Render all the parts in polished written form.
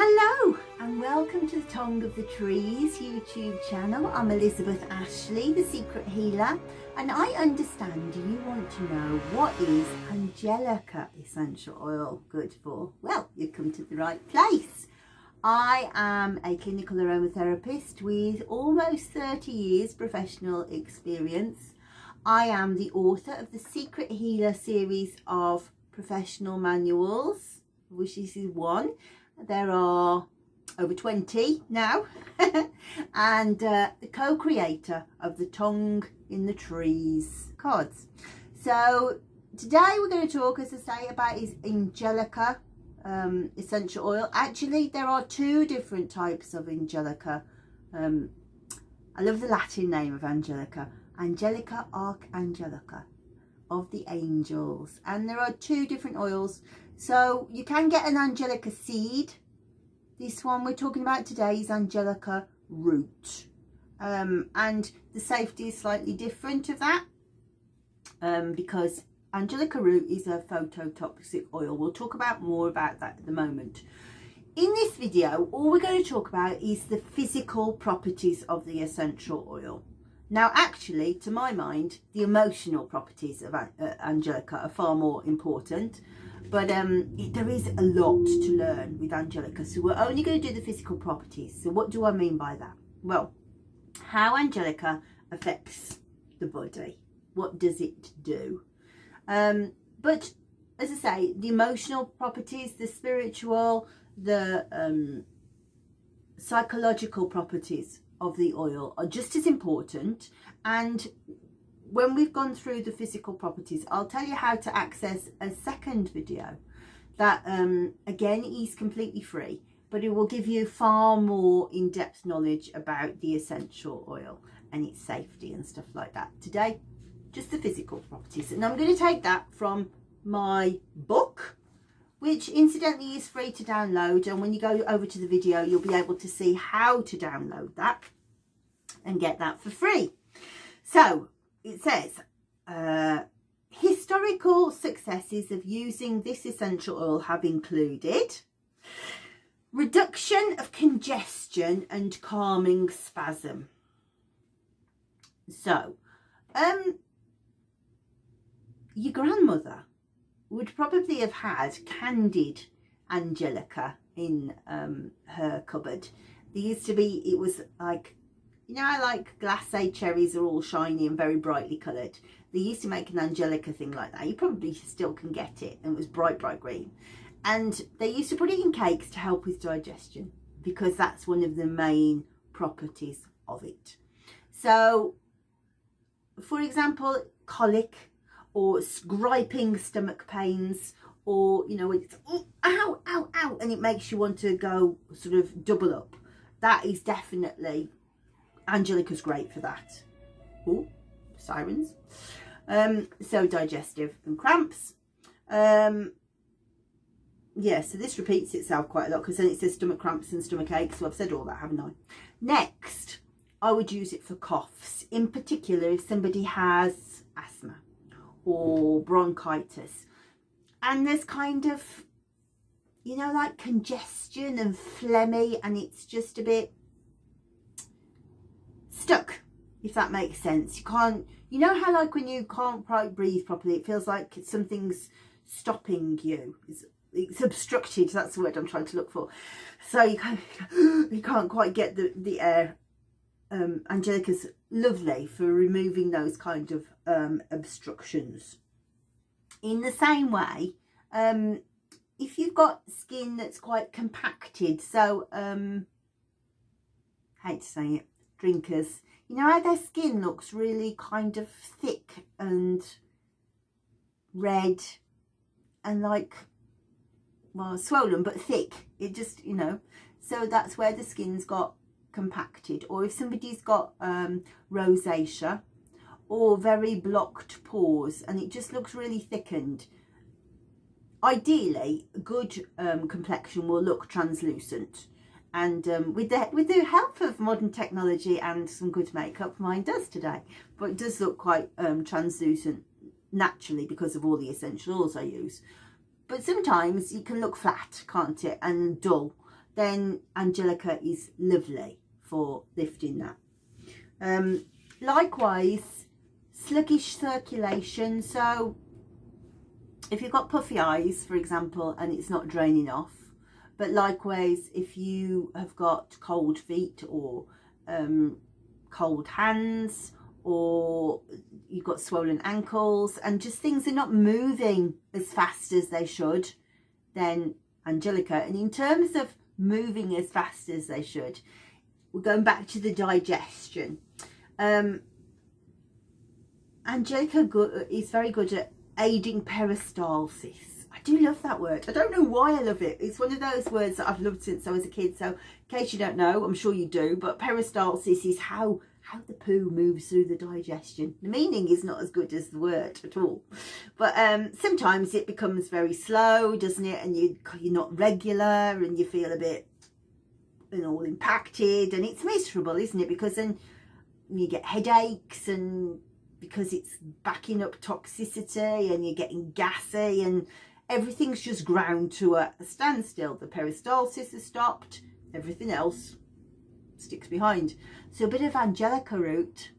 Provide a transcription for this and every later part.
Hello and welcome to the Tongue of the Trees YouTube channel. I'm Elizabeth Ashley, the Secret Healer, and I understand you want to know what is Angelica Essential Oil good for. Well, you've come to the right place. I am a clinical aromatherapist with almost 30 years professional experience. I am the author of the Secret Healer series of professional manuals, which this is one. There are over 20 now, and the co-creator of the Tongue in the Trees cards. So today we're going to talk, as I say, about is Angelica Essential Oil. Actually, there are two different types of Angelica. I love the Latin name of Angelica. Angelica, archangelica, of the angels. And there are two different oils. So you can get an Angelica seed. This one we're talking about today is Angelica Root. And the safety is slightly different of that. Because Angelica Root is a phototoxic oil. We'll talk about more about that at the moment. In this video, all we're going to talk about is the physical properties of the essential oil. Now, actually, to my mind, the emotional properties of Angelica are far more important. But there is a lot to learn with Angelica. So we're only going to do the physical properties. So what do I mean by that? Well, how Angelica affects the body. What does it do? But as I say, the emotional properties, the spiritual, the psychological properties of the oil are just as important. And when we've gone through the physical properties, I'll tell you how to access a second video that again is completely free, but it will give you far more in-depth knowledge about the essential oil and its safety and stuff like that. Today, just the physical properties, and I'm going to take that from my book, which incidentally is free to download, and when you go over to the video you'll be able to see how to download that and get that for free. So it says, historical successes of using this essential oil have included reduction of congestion and calming spasm. So, your grandmother would probably have had candied Angelica in her cupboard. There used to be, it was like, you know how like glacé cherries are all shiny and very brightly coloured? They used to make an Angelica thing like that. You probably still can get it. And it was bright green. And they used to put it in cakes to help with digestion, because that's one of the main properties of it. So, for example, colic or griping stomach pains, or, you know, it's ow, ow, ow, and it makes you want to go sort of double up. That is definitely... Angelica's great for that. Oh, sirens. So digestive and cramps. Yeah, so this repeats itself quite a lot, because then it says stomach cramps and stomach aches. So I've said all that, haven't I? Next, I would use it for coughs. In particular, if somebody has asthma or bronchitis. And there's kind of, you know, like congestion and phlegmy, and it's just a bit stuck, if that makes sense. You can't, you know how like when you can't quite breathe properly, it feels like something's stopping you. It's obstructed, that's the word I'm trying to look for. So you can't quite get the air. Angelica's lovely for removing those kind of obstructions. In the same way, if you've got skin that's quite compacted, so hate to say it, drinkers, you know how their skin looks really kind of thick and red and like, well, swollen but thick, it just, you know, so that's where the skin's got compacted. Or if somebody's got rosacea, or very blocked pores, and it just looks really thickened. Ideally, good complexion will look translucent, and with the help of modern technology and some good makeup, mine does today, but it does look quite translucent naturally because of all the essential oils I use. But sometimes it can look flat, can't it, and dull. Then Angelica is lovely for lifting that. Likewise, sluggish circulation. So if you've got puffy eyes, for example, and it's not draining off, but likewise if you have got cold feet or cold hands, or you've got swollen ankles and just things are not moving as fast as they should, then Angelica. And in terms of moving as fast as they should, we're going back to the digestion. Angelica is very good at aiding peristalsis. I do love that word. I don't know why I love it. It's one of those words that I've loved since I was a kid. So in case you don't know, I'm sure you do, but peristalsis is how the poo moves through the digestion. The meaning is not as good as the word at all, but sometimes it becomes very slow, doesn't it? And you're not regular, and you feel a bit, all impacted, and it's miserable, isn't it? Because then you get headaches, and because it's backing up toxicity, and you're getting gassy, and everything's just ground to a standstill. The peristalsis has stopped, everything else sticks behind. So a bit of Angelica root,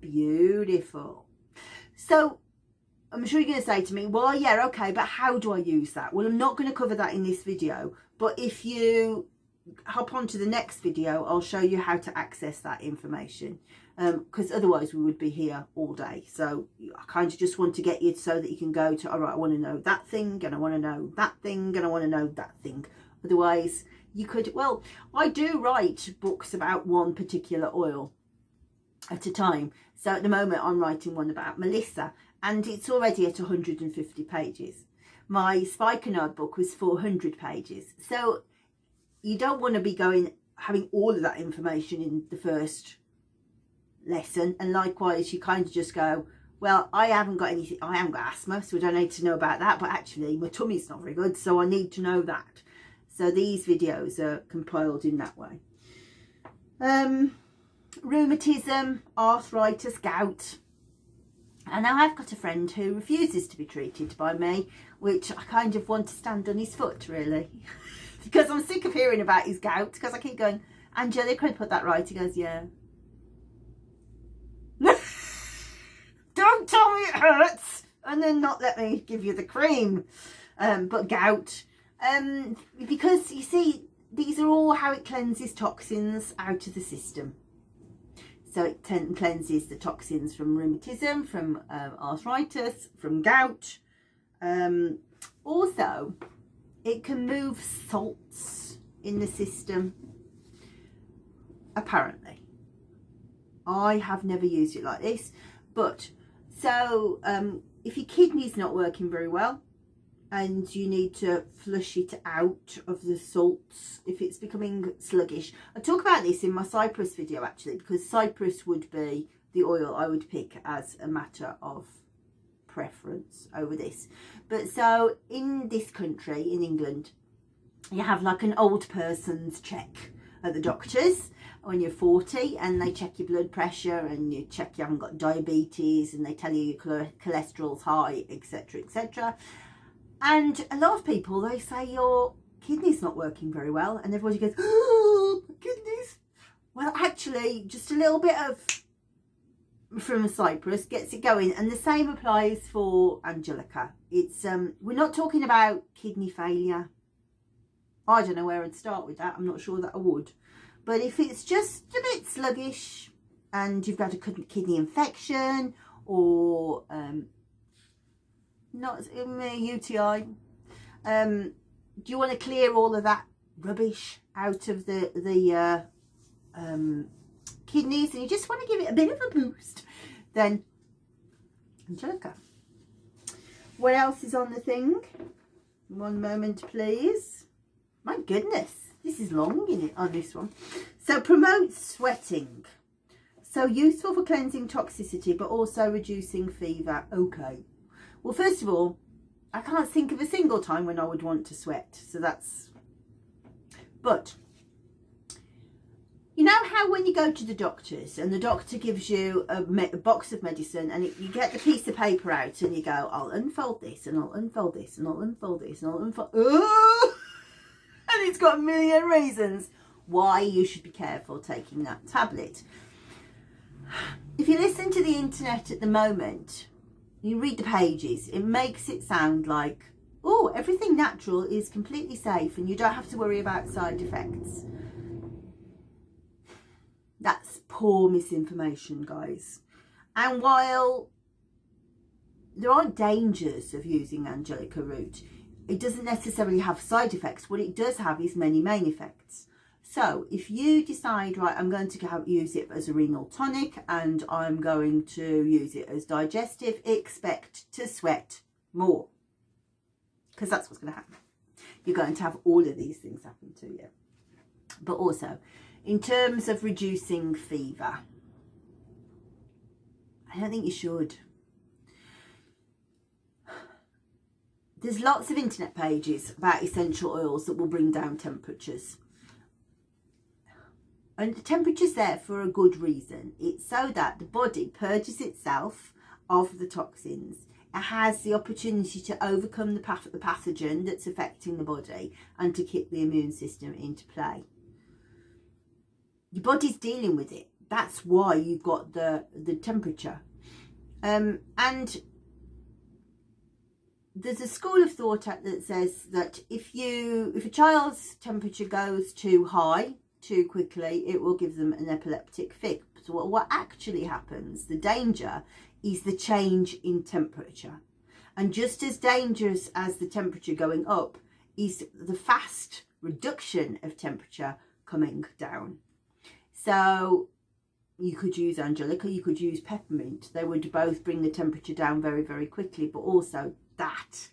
beautiful. So I'm sure you're going to say to me, well, yeah, okay, but how do I use that? Well, I'm not going to cover that in this video, but if you hop on to the next video, I'll show you how to access that information, because otherwise we would be here all day. So I kind of just want to get you so that you can go to, all right, I want to know that thing, and I want to know that thing, and I want to know that thing. Otherwise you could, well, I do write books about one particular oil at a time. So at the moment I'm writing one about Melissa, and it's already at 150 pages. My spikenard book was 400 pages. So you don't want to be having all of that information in the first lesson. And likewise, you kind of just go, well, I haven't got anything, I haven't got asthma, so I don't need to know about that, but actually my tummy's not very good, so I need to know that. So these videos are compiled in that way. Rheumatism, arthritis, gout. And now I've got a friend who refuses to be treated by me, which I kind of want to stand on his foot, really. Because I'm sick of hearing about his gout, because I keep going, Angelica, I put that right. He goes, yeah. Don't tell me it hurts and then not let me give you the cream. But gout. Because you see, these are all how it cleanses toxins out of the system. So it cleanses the toxins from rheumatism, from arthritis, from gout. Also, it can move salts in the system, apparently. I have never used it like this, but so if your kidney's not working very well, and you need to flush it out of the salts if it's becoming sluggish. I talk about this in my cypress video, actually, because cypress would be the oil I would pick as a matter of preference over this. But so in this country, in England, you have like an old person's check at the doctors when you're 40, and they check your blood pressure, and you check you haven't got diabetes, and they tell you your cholesterol's high, etc, etc. And a lot of people, they say your kidney's not working very well, and everybody goes, oh, my kidneys. Well, actually, just a little bit of from cypress gets it going, and the same applies for Angelica. It's we're not talking about kidney failure. I don't know where I'd start with that. I'm not sure that I would. But if it's just a bit sluggish, and you've got a kidney infection, or not a UTI, do you want to clear all of that rubbish out of the kidneys, and you just want to give it a bit of a boost, then Angelica. What else is on the thing? One moment, please. My goodness, this is long in it on this one. So promotes sweating. So useful for cleansing toxicity, but also reducing fever. Okay. Well, first of all, I can't think of a single time when I would want to sweat. So that's... But you know how when you go to the doctors and the doctor gives you a box of medicine and you get the piece of paper out and you go, I'll unfold this and I'll unfold this and I'll unfold this and I'll unfold... Oh! And it's got a million reasons why you should be careful taking that tablet. If you listen to the internet at the moment, you read the pages, it makes it sound like, oh, everything natural is completely safe and you don't have to worry about side effects. That's poor misinformation, guys. And while there aren't dangers of using Angelica Root, it doesn't necessarily have side effects. What it does have is many main effects. So if you decide, right, I'm going to use it as a renal tonic and I'm going to use it as digestive, expect to sweat more. Because that's what's going to happen. You're going to have all of these things happen to you. But also, in terms of reducing fever, I don't think you should. There's lots of internet pages about essential oils that will bring down temperatures. And the temperature's there for a good reason. It's so that the body purges itself of the toxins. It has the opportunity to overcome the pathogen that's affecting the body and to kick the immune system into play. Your body's dealing with it. That's why you've got the temperature. And there's a school of thought that says that if a child's temperature goes too high too quickly, it will give them an epileptic fit. So what actually happens, the danger, is the change in temperature. And just as dangerous as the temperature going up is the fast reduction of temperature coming down. So you could use Angelica, you could use peppermint. They would both bring the temperature down very, very quickly, but also that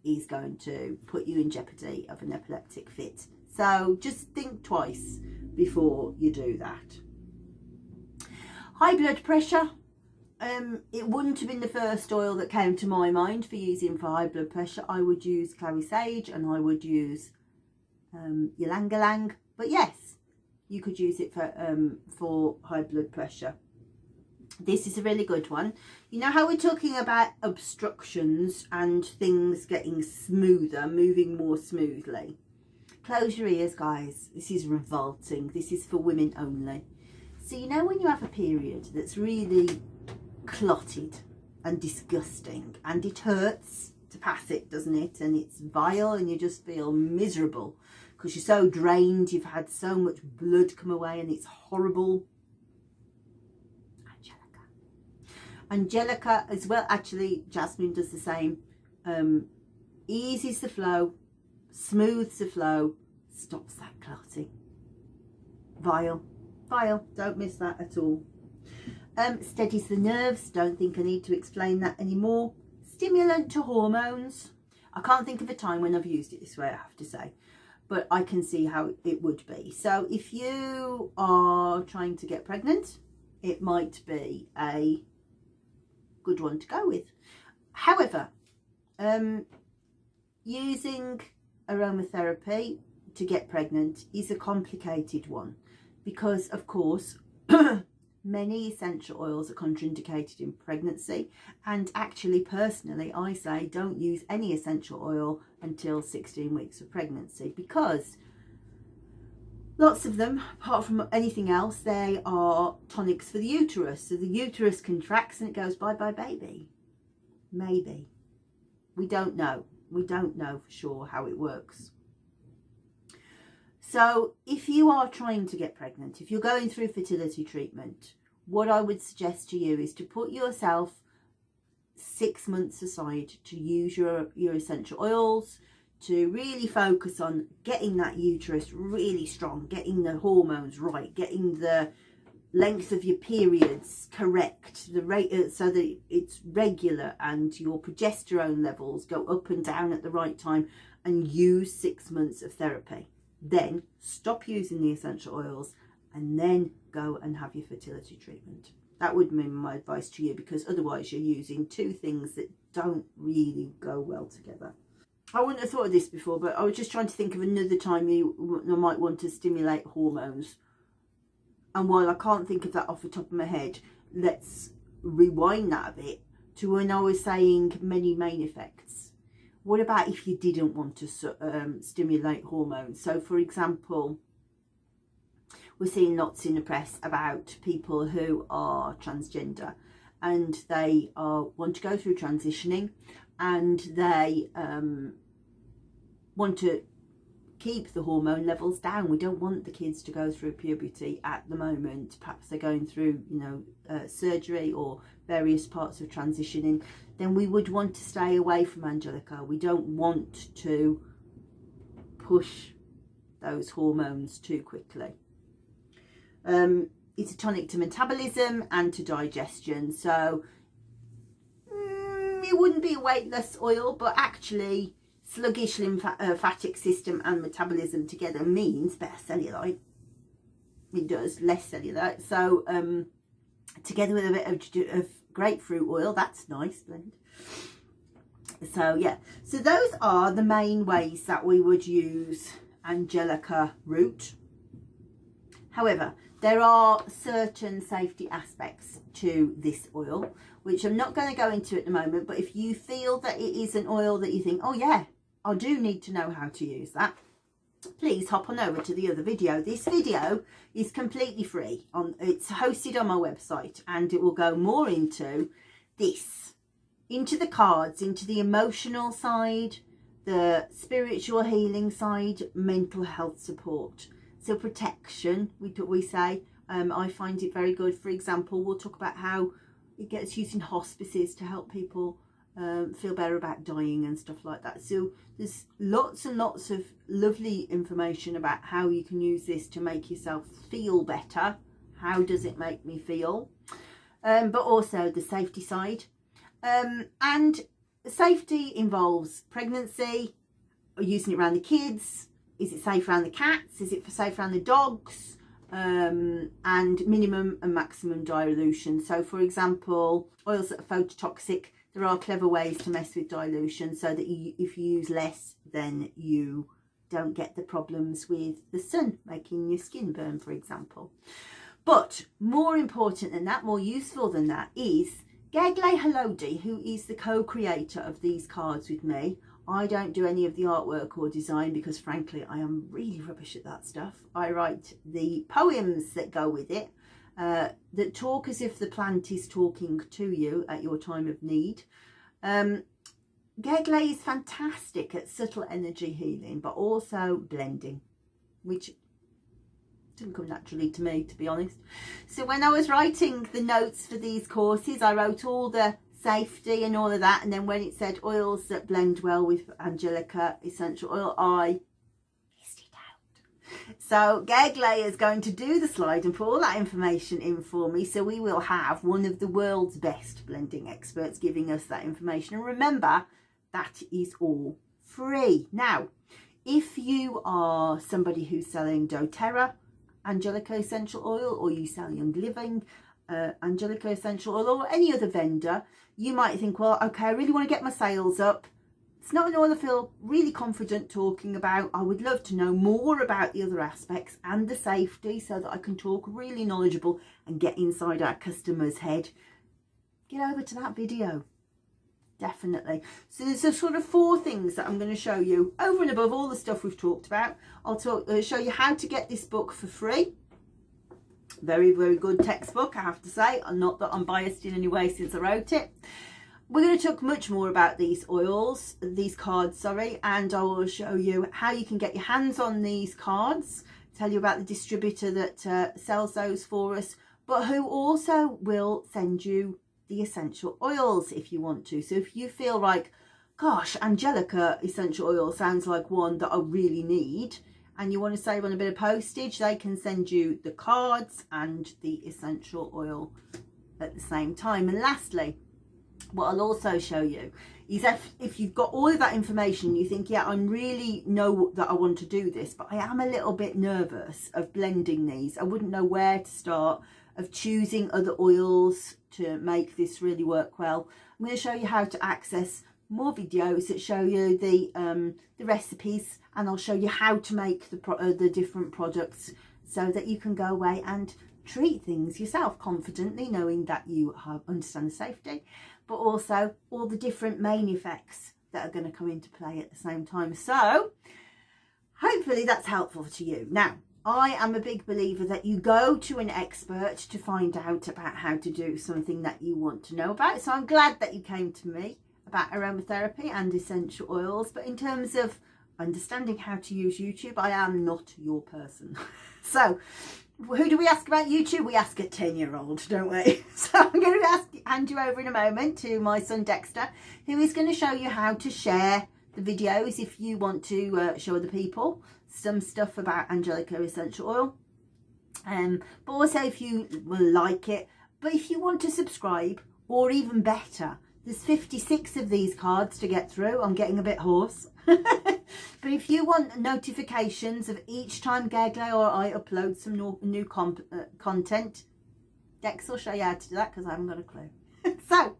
is going to put you in jeopardy of an epileptic fit. So just think twice before you do that. High blood pressure. It wouldn't have been the first oil that came to my mind for using for high blood pressure. I would use clary sage and I would use ylang ylang. But yes, you could use it for high blood pressure. This is a really good one. You know how we're talking about obstructions and things getting smoother, moving more smoothly? Close your ears, guys. This is revolting. This is for women only. So you know when you have a period that's really clotted and disgusting and it hurts to pass it, doesn't it? And it's vile and you just feel miserable because you're so drained, you've had so much blood come away and it's horrible. Angelica as well, actually jasmine does the same. Eases the flow, smooths the flow, stops that clotting. Vile, don't miss that at all. Steadies the nerves, don't think I need to explain that anymore. Stimulant to hormones. I can't think of a time when I've used it this way, I have to say, but I can see how it would be. So if you are trying to get pregnant, it might be a good one to go with. However, using aromatherapy to get pregnant is a complicated one because, of course, many essential oils are contraindicated in pregnancy, and actually, personally, I say don't use any essential oil until 16 weeks of pregnancy because lots of them, apart from anything else, they are tonics for the uterus. So the uterus contracts and it goes, bye bye baby. Maybe. We don't know. We don't know for sure how it works. So if you are trying to get pregnant, if you're going through fertility treatment, what I would suggest to you is to put yourself 6 months aside to use your essential oils, to really focus on getting that uterus really strong, getting the hormones right, getting the length of your periods correct, the rate so that it's regular and your progesterone levels go up and down at the right time, and use 6 months of therapy. Then stop using the essential oils and then go and have your fertility treatment. That would be my advice to you, because otherwise you're using two things that don't really go well together. I wouldn't have thought of this before, but I was just trying to think of another time you might want to stimulate hormones. And while I can't think of that off the top of my head, let's rewind that a bit to when I was saying many main effects. What about if you didn't want to stimulate hormones? So, for example, we're seeing lots in the press about people who are transgender, and they want to go through transitioning, and they want to keep the hormone levels down. We don't want the kids to go through puberty at the moment. Perhaps they're going through, you know, surgery or various parts of transitioning. Then we would want to stay away from Angelica. We don't want to push those hormones too quickly. It's a tonic to metabolism and to digestion. So it wouldn't be a weightless oil, but actually sluggish lymphatic system and metabolism together means better cellulite. It does, less cellulite. So together with a bit of grapefruit oil, that's nice blend. So yeah, so those are the main ways that we would use Angelica Root. However, there are certain safety aspects to this oil, which I'm not going to go into at the moment, but if you feel that it is an oil that you think, oh yeah, I do need to know how to use that, please hop on over to the other video. This video is completely free. It's hosted on my website, and it will go more into this, into the cards, into the emotional side, the spiritual healing side, mental health support. So protection, we say, I find it very good. For example, we'll talk about how it gets used in hospices to help people feel better about dying and stuff like that. So there's lots and lots of lovely information about how you can use this to make yourself feel better. How does it make me feel? But also the safety side. And safety involves pregnancy, using it around the kids. Is it safe around the cats? Is it safe around the dogs? And minimum and maximum dilution. So for example, oils that are phototoxic, there are clever ways to mess with dilution so that if you use less, then you don't get the problems with the sun making your skin burn, for example. But more important than that, more useful than that, is Gegle Halodi, who is the co-creator of these cards with me. I don't do any of the artwork or design because frankly I am really rubbish at that stuff. I write the poems that go with it, that talk as if the plant is talking to you at your time of need. Gegle is fantastic at subtle energy healing, but also blending, which didn't come naturally to me, to be honest. So when I was writing the notes for these courses, I wrote all the safety and all of that, and then when it said oils that blend well with Angelica Essential Oil, I missed it out. So Gegle is going to do the slide and put all that information in for me, so we will have one of the world's best blending experts giving us that information. And remember, that is all free. Now, if you are somebody who's selling doTERRA Angelica Essential Oil, or you sell Young Living Angelica Essential Oil, or any other vendor, you might think, well, okay, I really want to get my sales up. It's not an oil I feel really confident talking about. I would love to know more about the other aspects and the safety so that I can talk really knowledgeable and get inside our customer's head. Get over to that video. Definitely. So there's a sort of 4 things that I'm going to show you over and above all the stuff we've talked about. I'll show you how to get this book for free. Very, very good textbook, I have to say. Not that I'm biased in any way since I wrote it. We're going to talk much more about these oils, these cards, sorry, and I will show you how you can get your hands on these cards, tell you about the distributor that sells those for us, but who also will send you the essential oils if you want to. So if you feel like, gosh, Angelica Essential Oil sounds like one that I really need, and you want to save on a bit of postage, they can send you the cards and the essential oil at the same time. And lastly, what I'll also show you is if you've got all of that information, you think, yeah, I really know that I want to do this, but I am a little bit nervous of blending these. I wouldn't know where to start, of choosing other oils to make this really work well. I'm going to show you how to access more videos that show you the recipes, and I'll show you how to make the different products so that you can go away and treat things yourself confidently, knowing that you understand the safety, but also all the different main effects that are going to come into play at the same time. So hopefully that's helpful to you. Now, I am a big believer that you go to an expert to find out about how to do something that you want to know about. So I'm glad that you came to me about aromatherapy and essential oils. But in terms of understanding how to use YouTube, I am not your person. So who do we ask about YouTube? We ask a 10-year-old, don't we? So I'm going to hand you over in a moment to my son Dexter, who is going to show you how to share the videos if you want to show other people some stuff about Angelica Essential Oil. But also if you will like it, but if you want to subscribe, or even better, there's 56 of these cards to get through. I'm getting a bit hoarse. But if you want notifications of each time Gagley or I upload some new content, Dex will show you how to do that, because I haven't got a clue. So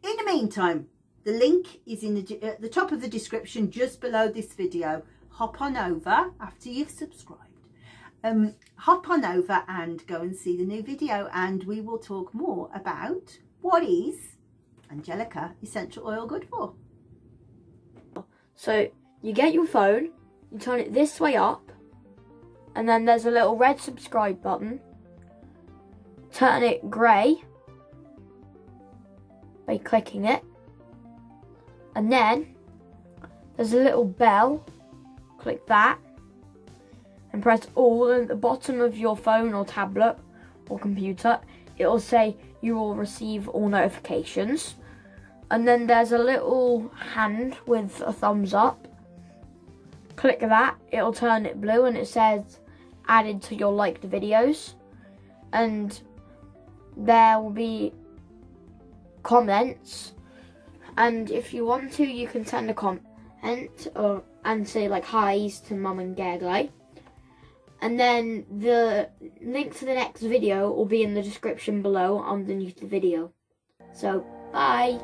in the meantime, the link is at the top of the description just below this video. Hop on over after you've subscribed. Hop on over and go and see the new video, and we will talk more about what is Angelica Essential Oil good for. So you get your phone, you turn it this way up, and then there's a little red subscribe button. Turn it grey by clicking it, and then there's a little bell. Click that and press all at the bottom of your phone or tablet or computer. It will say you will receive all notifications. And then there's a little hand with a thumbs up. Click that, it'll turn it blue and it says added to your liked videos. And there will be comments. And if you want to, you can send a comment and say like hi's to Mum and Gagley. And then the link to the next video will be in the description below underneath the video. So, bye!